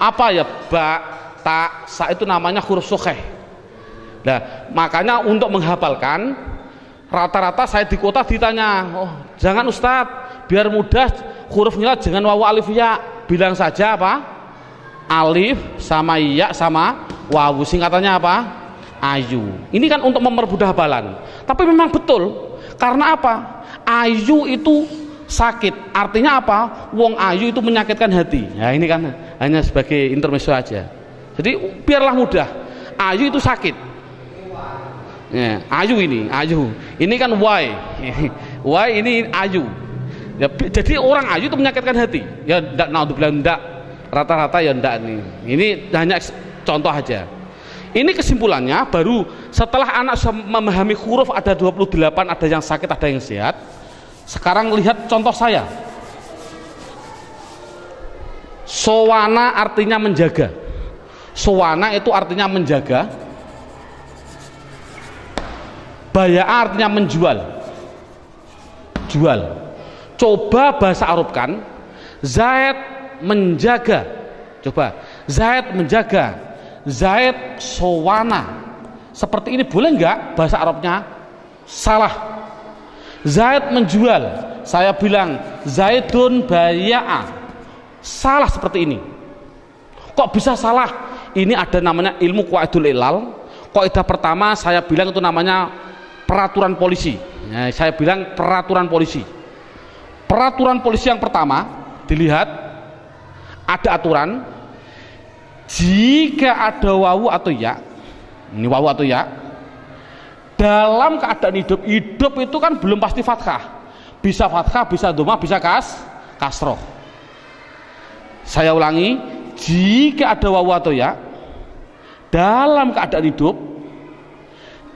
Apa ya? Ba, ta, sa itu namanya huruf soheh. Nah, makanya untuk menghafalkan rata-rata saya di kota ditanya, oh jangan Ustadz, biar mudah hurufnya jangan wawu, alif, ya, bilang saja apa? Alif sama ya sama wawu, singkatannya apa? Ayu. Ini kan untuk mempermudah hafalan. Tapi memang betul, karena apa? Ayu itu sakit, artinya apa? Wong ayu itu menyakitkan hati. Ya ini kan hanya sebagai intermezzo aja. Jadi biarlah mudah. Ayu itu sakit. Ya, ayu ini kan why ini ayu. Ya, jadi orang ayu itu menyakitkan hati. Ya ndak, naudzubillah, ndak. Rata-rata ya ndak nih. Ini hanya contoh aja. Ini kesimpulannya baru setelah anak memahami huruf ada 28, ada yang sakit, ada yang sehat. Sekarang lihat contoh saya. Sowana artinya menjaga. Sowana itu artinya menjaga. Baya'a artinya menjual. Jual. Coba bahasa Arabkan. Zaid menjaga. Coba. Zaid menjaga. Zaid sowana. Seperti ini boleh nggak bahasa Arabnya? Salah. Zaid menjual, saya bilang Zaidun baya'a. Salah seperti ini. Kok bisa salah? Ini ada namanya ilmu qawaidul ilal. Kaidah pertama saya bilang itu namanya peraturan polisi. Ya, saya bilang peraturan polisi. Peraturan polisi yang pertama, dilihat ada aturan jika ada wawu atau ya. Ini wawu atau ya. Dalam keadaan hidup itu kan belum pasti fathah, bisa fathah, bisa dhamma, bisa kasroh. Saya ulangi, jika ada wawu atau ya dalam keadaan hidup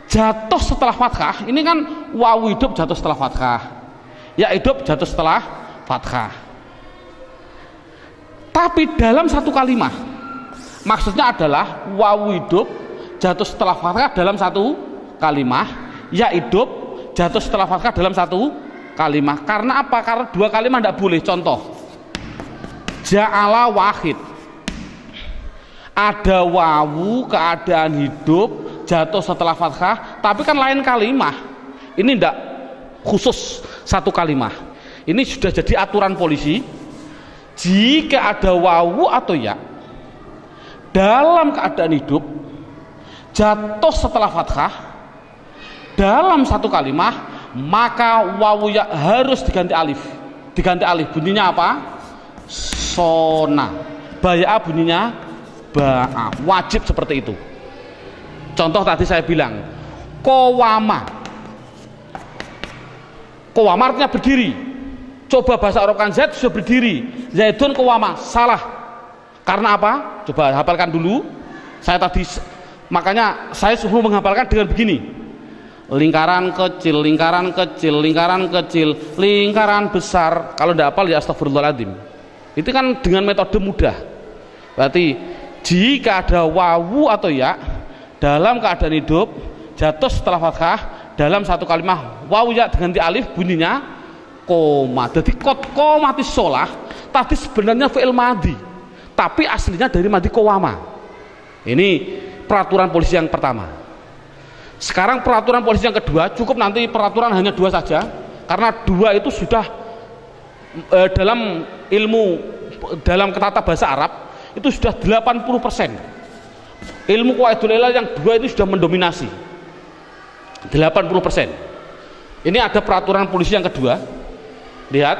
jatuh setelah fathah, ini kan wawu hidup jatuh setelah fathah, ya hidup jatuh setelah fathah. Tapi dalam satu kalimat, maksudnya adalah wawu hidup jatuh setelah fathah dalam satu kalimah, ya hidup jatuh setelah fathah dalam satu kalimah. Karena apa? Karena dua kalimah tidak boleh. Contoh, ja'ala wahid, Ada wawu keadaan hidup jatuh setelah fathah, tapi kan lain kalimah. Ini tidak khusus satu kalimah. Ini sudah jadi aturan polisi. Jika ada wawu atau ya dalam keadaan hidup jatuh setelah fathah dalam satu kalimah, maka wawu ya harus diganti alif. Diganti alif, bunyinya apa? Sona. Baya'a bunyinya ba'a, wajib seperti itu. Contoh tadi saya bilang qawama. Qawama artinya berdiri. Coba bahasa Arab kan Zaid sudah berdiri, Zaidun qawama, salah. Karena apa? Coba hafalkan dulu. Saya tadi, makanya saya suruh menghafalkan dengan begini: lingkaran kecil, lingkaran kecil, lingkaran kecil, lingkaran besar. Kalau tidak hafal ya astagfirullahaladzim. Itu kan dengan metode mudah. Berarti jika ada wawu atau ya dalam keadaan hidup jatuh setelah fathah dalam satu kalimat, wawu ya diganti alif, bunyinya koma. Jadi qomati sholah tadi sebenarnya fi'il madhi, tapi aslinya dari madhi qawama. Ini peraturan polisi yang pertama. Sekarang peraturan polisi yang kedua, cukup nanti peraturan hanya 2 saja, karena 2 itu sudah dalam ilmu, dalam tata bahasa Arab itu sudah 80%. Ilmu qawaidul ilal yang 2 itu sudah mendominasi 80%. Ini ada peraturan polisi yang kedua. Lihat,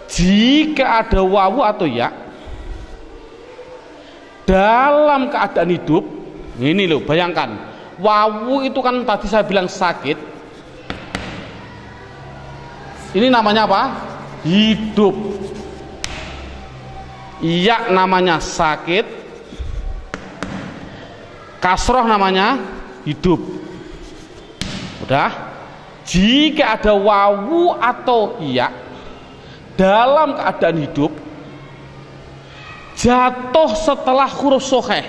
jika ada wawu atau ya dalam keadaan hidup, ini loh, bayangkan wawu itu kan tadi saya bilang sakit, ini namanya apa? Hidup. Ya namanya sakit, kasroh namanya hidup. Udah. Jika ada wawu atau ya dalam keadaan hidup jatuh setelah huruf sokheh,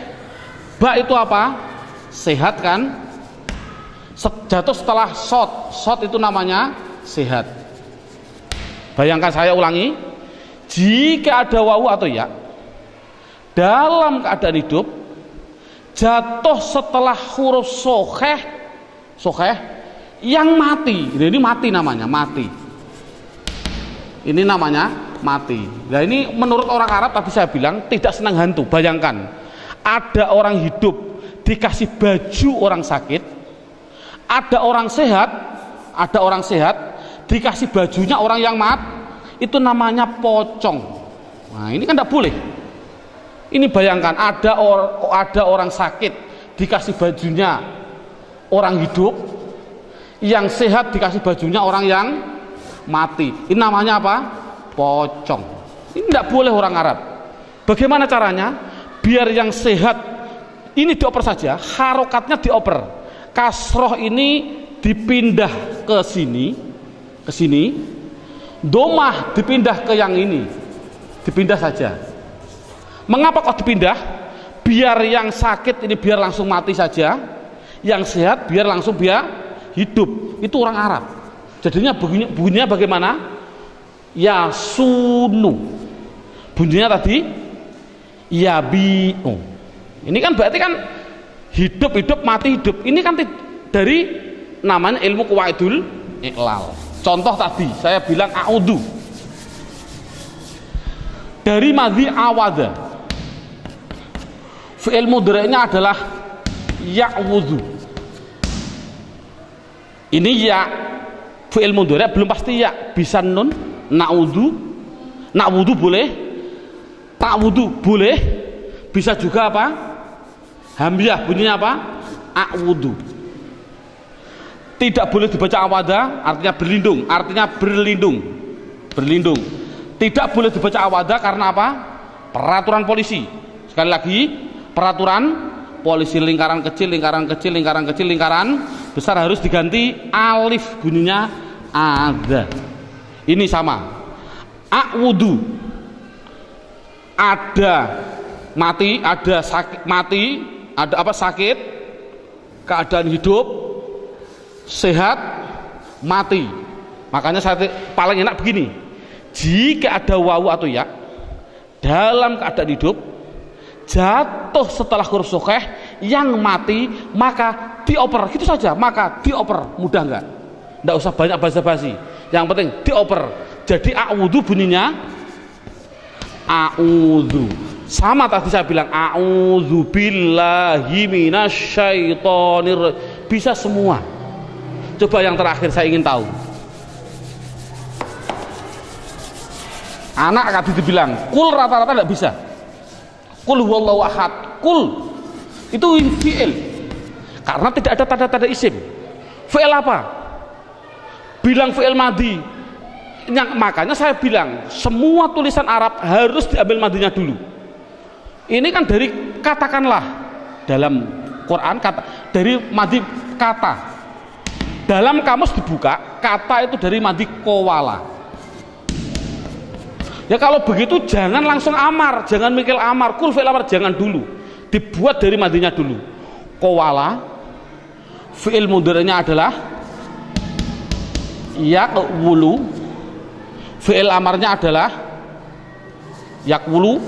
ba itu apa? Sehat kan? Jatuh setelah sot itu namanya sehat. Bayangkan, saya ulangi, jika ada wawu atau ya dalam keadaan hidup jatuh setelah huruf sokheh yang mati, ini mati namanya, mati. Ini namanya mati. Nah ini menurut orang Arab tadi saya bilang tidak senang hantu. Bayangkan ada orang hidup dikasih baju orang sakit, ada orang sehat dikasih bajunya orang yang itu namanya pocong. Nah ini kan tidak boleh. Ini bayangkan ada orang sakit dikasih bajunya orang hidup, yang sehat dikasih bajunya orang yang mati. Ini namanya apa? Pocong. Ini tidak boleh orang Arab. Bagaimana caranya? Biar yang sehat ini dioper saja, harokatnya dioper, kasroh ini dipindah ke sini, domah dipindah ke yang ini, dipindah saja. Mengapa kok dipindah? Biar yang sakit ini biar langsung mati saja, yang sehat biar langsung hidup. Itu orang Arab. Jadinya bunyinya bagaimana? Yasunu. Bunyinya tadi yabi'u. Ini kan berarti kan hidup mati hidup. Ini kan dari namanya ilmu qawaidul iqlal. Contoh tadi saya bilang a'udhu, dari madhi awada, fi'il mudhari'nya adalah ya'wudhu. Ini ya, fi'il mudhari' belum pasti ya, bisa nun, na'wudhu boleh, ta'wudhu boleh, bisa juga apa? Hamzah bunyinya apa? A'wudhu. Tidak boleh dibaca awada, artinya berlindung. Tidak boleh dibaca awada karena apa? Peraturan polisi. Sekali lagi, peraturan polisi, lingkaran kecil, lingkaran besar harus diganti alif, bunyinya ada. Ini sama. A'wudhu, ada mati, ada sakit, ada apa? Sakit, keadaan hidup, sehat, mati. Makanya saya paling enak begini, jika ada wawu atau ya dalam keadaan hidup jatuh setelah huruf sukeh yang mati maka dioper, gitu saja, maka dioper. Mudah nggak? Nggak usah banyak basa-basi, yang penting dioper. Jadi a'udzu bunyinya a'udzu, sama tadi saya bilang a'udzu billahi minasyaitonir, bisa semua. Coba yang terakhir saya ingin tahu, anak tadi dibilang kul, rata-rata tidak bisa. Kul huwallahu ahad, kul itu fi'il karena tidak ada tanda-tanda isim. Fi'il apa? Bilang fi'il madhi. Makanya saya bilang semua tulisan Arab harus diambil madhinya dulu. Ini kan dari katakanlah dalam Quran kata, dari madhi kata. Dalam kamus dibuka, kata itu dari madhi kowala. Ya kalau begitu jangan langsung amar, jangan mikir amar, kul fi'il amar, jangan dulu, dibuat dari madinya dulu. Kowala, fi'il mudhari'nya adalah yakwulu, fi'il amarnya adalah yakwulu,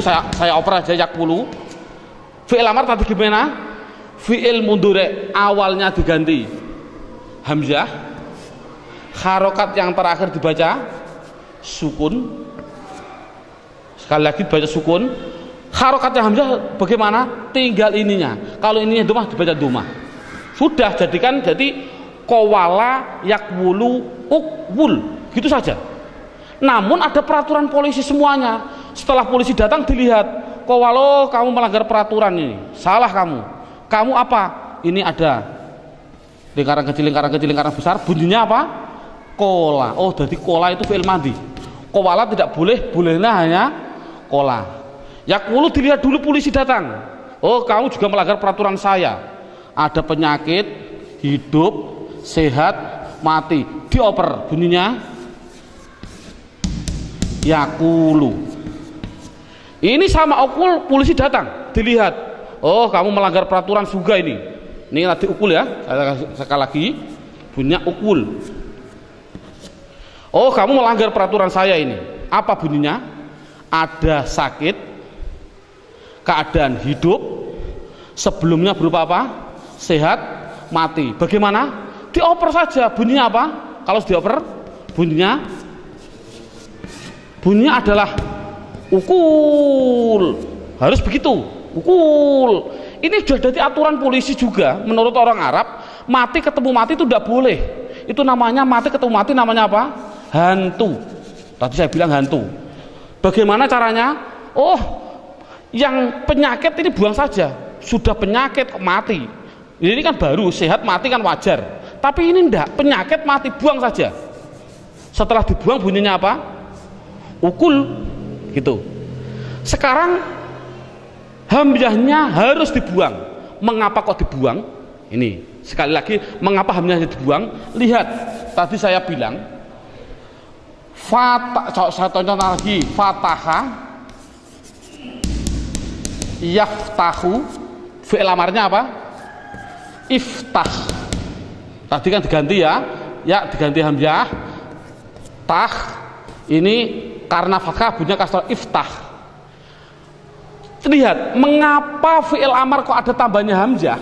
saya oper aja yakwulu. Fi'il amar tadi gimana? Fi'il mudhari' awalnya diganti hamzah, harokat yang terakhir dibaca sukun, sekali lagi baca sukun. Harokatnya hamzah bagaimana? Tinggal ininya, kalau ininya domah dibaca domah. Sudah, jadikan jadi kowala yakwulu ukwul, gitu saja. Namun ada peraturan polisi semuanya. Setelah polisi datang dilihat, kowalo kamu melanggar peraturan ini, salah kamu apa? Ini ada lingkaran kecil, lingkaran besar, bunyinya apa? Kola. Oh, jadi kola itu fi'il madhi. Kowala tidak boleh, bolehnya hanya kola. Yakwulu dilihat dulu polisi datang. Oh, kamu juga melanggar peraturan saya. Ada penyakit, hidup, sehat, mati. Dioper, bunyinya yakulu. Ini sama ukul, polisi datang, dilihat. Oh, kamu melanggar peraturan juga ini. Ini nanti ukul ya. Sekali lagi, bunyinya ukul. Oh, kamu melanggar peraturan saya ini. Apa bunyinya? Ada sakit, keadaan hidup, sebelumnya berupa apa? Sehat, mati. Bagaimana? Dioper saja. Bunyinya apa? Kalau dioper, bunyinya adalah ukul. Harus begitu, ukul. Ini sudah jadi aturan polisi juga. Menurut orang Arab, mati ketemu mati itu tidak boleh. Itu namanya mati ketemu mati, namanya apa? Hantu. Tadi saya bilang hantu. Bagaimana caranya? Oh, yang penyakit ini buang saja. Sudah penyakit mati. Ini kan baru, sehat mati kan wajar. Tapi ini enggak, penyakit mati, buang saja. Setelah dibuang bunyinya apa? Ukul, gitu. Sekarang hamzahnya harus dibuang. Mengapa kok dibuang? Ini sekali lagi, mengapa hamzahnya dibuang? Lihat, tadi saya bilang saya contoh lagi, fataha yaftahu, fi'il amarnya apa? Iftah. Tadi kan diganti ya, diganti hamzah, tah. Ini karena fathah bunyinya kasrah, iftah. Lihat, mengapa fi'il amar kok ada tambahnya hamzah?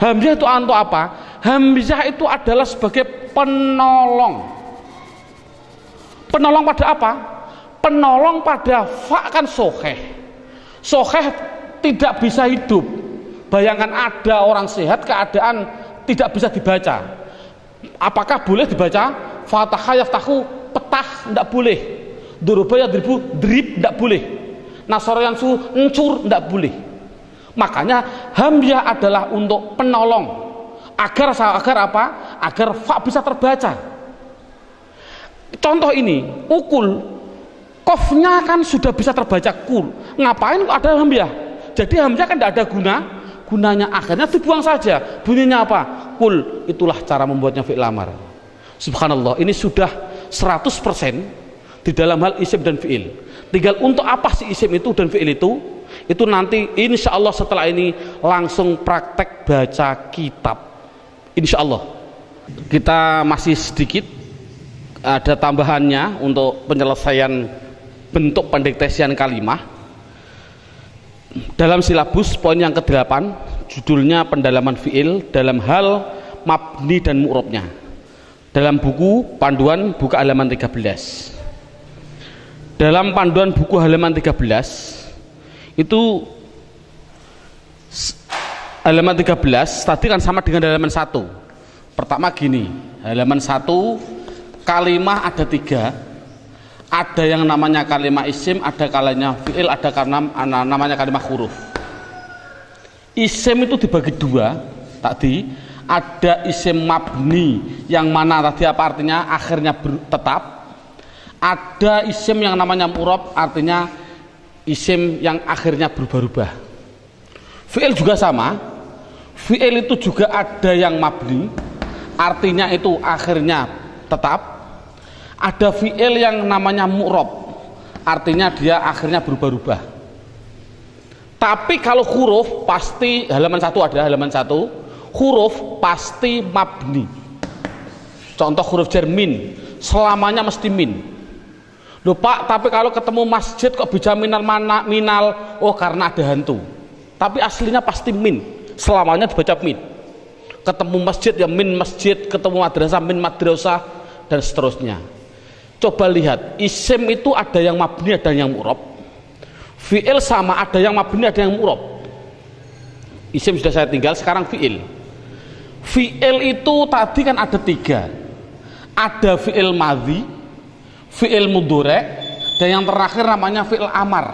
Hamzah itu untuk apa? Hamzah itu adalah sebagai penolong. Penolong pada apa? Penolong pada fa kan soheh. Soheh tidak bisa hidup. Bayangkan ada orang sehat keadaan tidak bisa dibaca. Apakah boleh dibaca? Fataha yaftahu, petah, tidak boleh. Duruba yadribu, drib, tidak boleh. Nasara yang su, encur, tidak boleh. Makanya hamzah adalah untuk penolong. Agar apa? Agar fa bisa terbaca. Contoh ini, ukul, kofnya kan sudah bisa terbaca kul. Ngapain ada hamzah? Jadi hamzah kan tidak ada gunanya, akhirnya dibuang saja. Bunyinya apa? Kul. Itulah cara membuatnya fi'il amar. Subhanallah, ini sudah 100% di dalam hal isim dan fi'il. Tinggal untuk apa sih isim itu dan fi'il itu nanti insya Allah setelah ini langsung praktek baca kitab. Insya Allah. Kita masih sedikit ada tambahannya untuk penyelesaian bentuk pendiktesian kalimah. dalam silabus poin yang ke-8, judulnya pendalaman fi'il dalam hal mabni dan mu'rabnya, dalam buku panduan buka halaman 13. Dalam panduan buku halaman 13 itu halaman 13 tadi kan sama dengan halaman 1. Pertama gini, halaman 1 kalimah ada 3. Ada yang namanya kalimah isim, ada kalimah fi'il, ada namanya kalimah huruf. Isim itu dibagi 2 tadi. Ada isim mabni yang mana tadi apa artinya akhirnya tetap. Ada isim yang namanya mu'rab, artinya isim yang akhirnya berubah-ubah. Fi'il juga sama. Fi'il itu juga ada yang mabni, artinya itu akhirnya tetap. Ada fi'il yang namanya mu'rab, artinya dia akhirnya berubah-ubah. Tapi kalau huruf pasti halaman 1 ada, halaman 1 huruf pasti mabni. Contoh huruf jar min, selamanya mesti min. Loh Pak, tapi kalau ketemu masjid kok bisa minal mana minal? Oh karena ada hantu. Tapi aslinya pasti min, selamanya dibaca min. Ketemu masjid ya min masjid, ketemu madrasah min madrasah, dan seterusnya. Coba lihat, isim itu ada yang mabni, ada yang mu'rab. Fi'il sama, ada yang mabni, ada yang mu'rab. Isim sudah saya tinggal, sekarang fi'il. Fi'il itu tadi kan ada 3. Ada fi'il madhi, fi'il mudhari', dan yang terakhir namanya fi'il amar.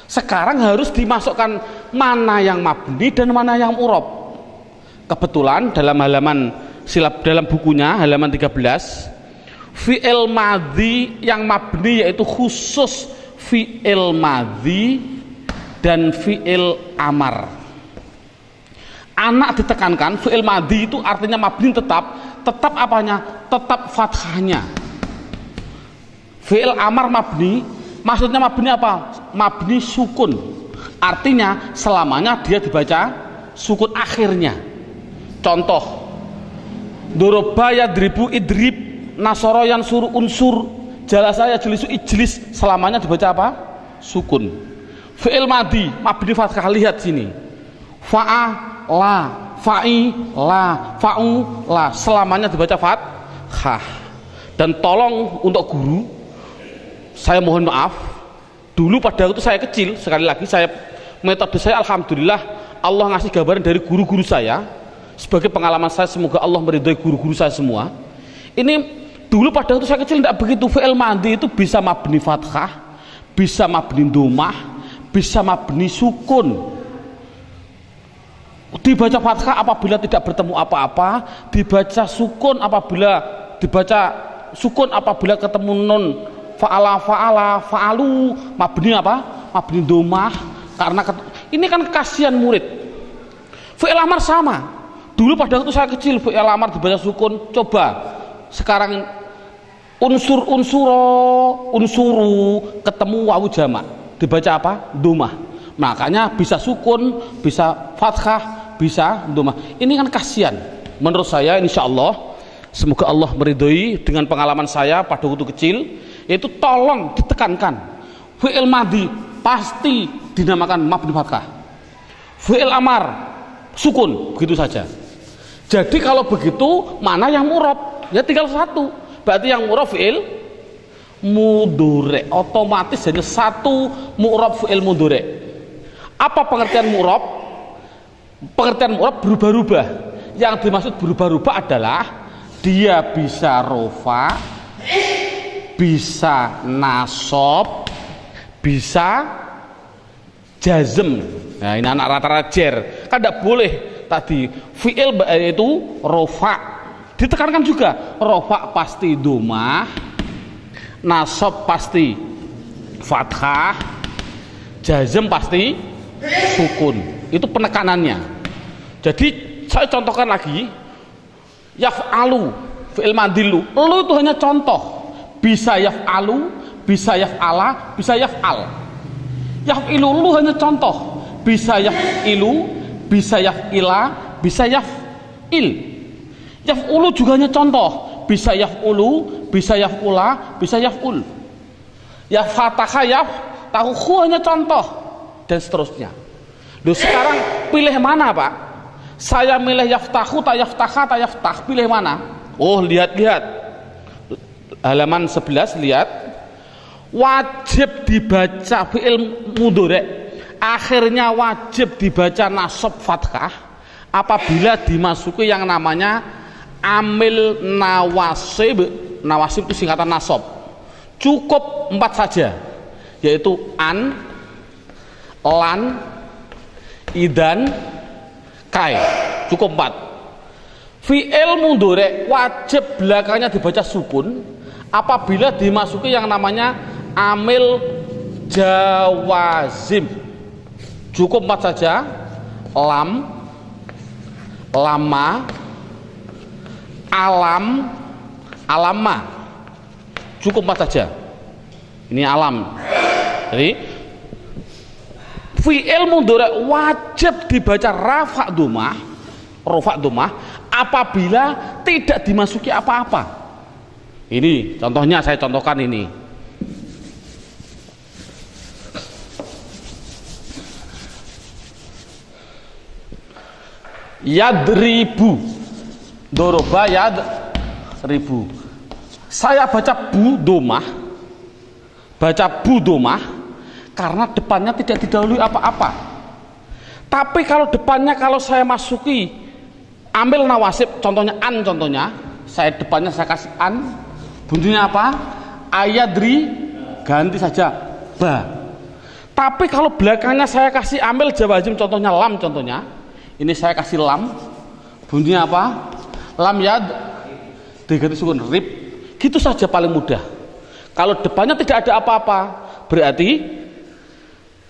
Sekarang harus dimasukkan mana yang mabni dan mana yang mu'rab. Kebetulan dalam halaman dalam bukunya halaman 13, fi'il madhi yang mabni yaitu khusus fi'il madhi dan fi'il amar. Anak ditekankan, fi'il madhi itu artinya mabni tetap apanya? Tetap fathahnya. Fi'il amar mabni, maksudnya mabni apa? Mabni sukun, artinya selamanya dia dibaca sukun akhirnya. Contoh, doroba yadribu idrib, nasoro yang suruh unsur, jalasa yajlisu ijlis, selamanya dibaca apa? Sukun. Fi'il madhi mabni fathah, lihat sini. Fa'a la, fa'i la, fa'u la, selamanya dibaca fathah. Dan tolong untuk guru, saya mohon maaf, dulu pada waktu saya kecil, sekali lagi metode saya alhamdulillah Allah ngasih gambaran dari guru-guru saya. Sebagai pengalaman saya, semoga Allah meridhai guru-guru saya semua. Ini dulu pada waktu saya kecil tidak begitu. Fi'il madhi itu bisa mabni fathah, bisa mabni domah, bisa mabni sukun. Dibaca fathah apabila tidak bertemu apa-apa, dibaca sukun apabila ketemu nun. Fa'ala, fa'alu, mabni apa? Mabni domah. Karena ini kan kasihan murid. Fi'il amar sama. Dulu pada waktu saya kecil fi'il amar dibaca sukun. Coba sekarang unsuru ketemu wawu jamak dibaca apa? Domah. Makanya bisa sukun, bisa fathah, bisa domah. Ini kan kasihan. Menurut saya insya Allah, semoga Allah meridhoi dengan pengalaman saya pada waktu kecil, yaitu tolong ditekankan fi'il madhi pasti dinamakan mabni fathah, fi'il amar sukun, begitu saja. Jadi kalau begitu mana yang mu'rab? Ya tinggal satu. Berarti yang mu'rab fi'il mudhari', otomatis hanya satu mu'rab fi'il mudhari'. Apa pengertian mu'rab? Pengertian mu'rab berubah-ubah. Yang dimaksud berubah-ubah adalah dia bisa rofa, bisa nasab, bisa jazm. Nah ini anak rata-rata jer. Kan tidak boleh tadi fi'il itu rofa, ditekankan juga rofa pasti domah, nasab pasti fathah, jazm pasti sukun. Itu penekanannya. Jadi saya contohkan lagi, yaf'alu fi'il madhilu, lu itu hanya contoh. Bisa yaf'alu, bisa yaf'ala, bisa yaf'al. Yaf'ilu lu hanya contoh. Bisa yaf'ilu, bisa yaf'ila, bisa yaf'il. Yaf'ulu juga hanya contoh. Bisa yaf'ulu, bisa yaf'ula, bisa yaf'ul. Ya fataha yaf tahu hanya contoh. dan seterusnya. Loh, sekarang pilih mana Pak? Saya milih yaftahu, tak yaftaha, tak yaftah, pilih mana? Oh, lihat-lihat halaman 11, lihat. Wajib dibaca fi'il mudhari, akhirnya wajib dibaca nasab fathah apabila dimasuki yang namanya amil nawasib. Nawasib itu singkatan nasab. Cukup 4 saja, yaitu an, lan, idan, kai. Cukup 4. Fi'il mudhari wajib belakangnya dibaca sukun apabila dimasuki yang namanya amil jawazim. Cukup 4 saja. Lam, lama, alam, alama. Cukup 4 saja. Ini alam. Jadi fi'il mudhari wajib dibaca rafa' dhammah, rafa' dhammah apabila tidak dimasuki apa-apa. Ini contohnya, saya contohkan ini. Yadribu, doroba yadribu. Saya baca bu domah, baca bu domah karena depannya tidak didahului apa-apa. Tapi kalau depannya, kalau saya masuki ambil nawasib, contohnya an, contohnya saya depannya saya kasih an, bunyinya apa? Ayadri, ganti saja ba. Tapi kalau belakangnya saya kasih ambil jawazim, contohnya lam, contohnya ini saya kasih lam, bunyinya apa? Lam yad, diganti sukun rib. Gitu saja paling mudah. Kalau depannya tidak ada apa-apa, berarti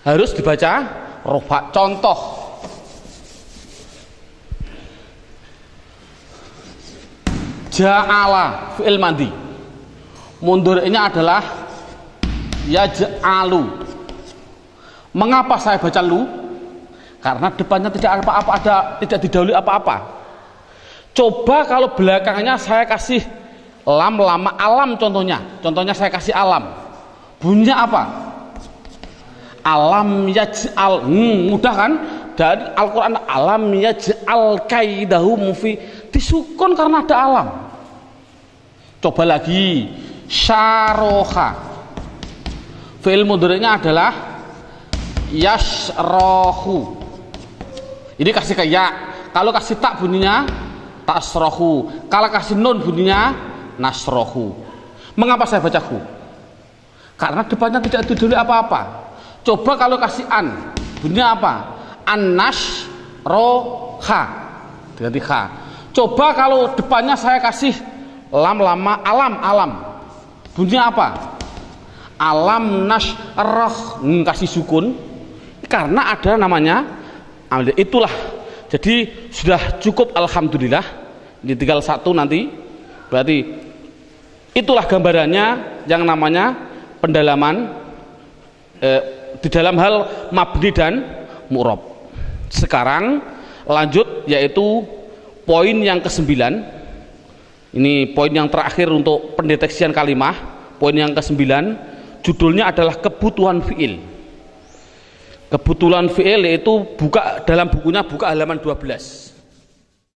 harus dibaca rofa. Contoh, ja'ala fi'il madhi, mundhari'nya adalah yaj'alu. Mengapa saya baca lu? Karena depannya tidak apa-apa, tidak didahului apa-apa. Coba kalau belakangnya saya kasih lam, lama, alam, contohnya saya kasih alam, bunyinya apa? Alam yaj'al. Mudah kan? Dari Al-Quran, alam yaj'al kaidahum fi, disukun karena ada alam. Coba lagi, syaroha, fi'il mudhari'nya adalah yasrohu. Ini kasih ke ya, kalau kasih tak bunyinya tasrohu, kalau kasih nun bunyinya nasrohu. Mengapa saya baca hu? Karena depannya tidak didahului apa-apa. Coba kalau kasih an, bunyinya apa? An-nash roha, diganti kha. Coba kalau depannya saya kasih lam, lama, alam, alam, bunyinya apa? Alam nash roh, kasih sukun karena ada namanya. Itulah, jadi sudah cukup, alhamdulillah. Ini tinggal 1 nanti. Berarti itulah gambarannya yang namanya pendalaman di dalam hal mabni dan mu'rab. Sekarang lanjut, yaitu poin yang ke-9. Ini poin yang terakhir untuk pendeteksian kalimah. Poin yang ke-9 judulnya adalah kebutuhan fi'il. Kebetulan fi'il, yaitu buka dalam bukunya, buka halaman 12.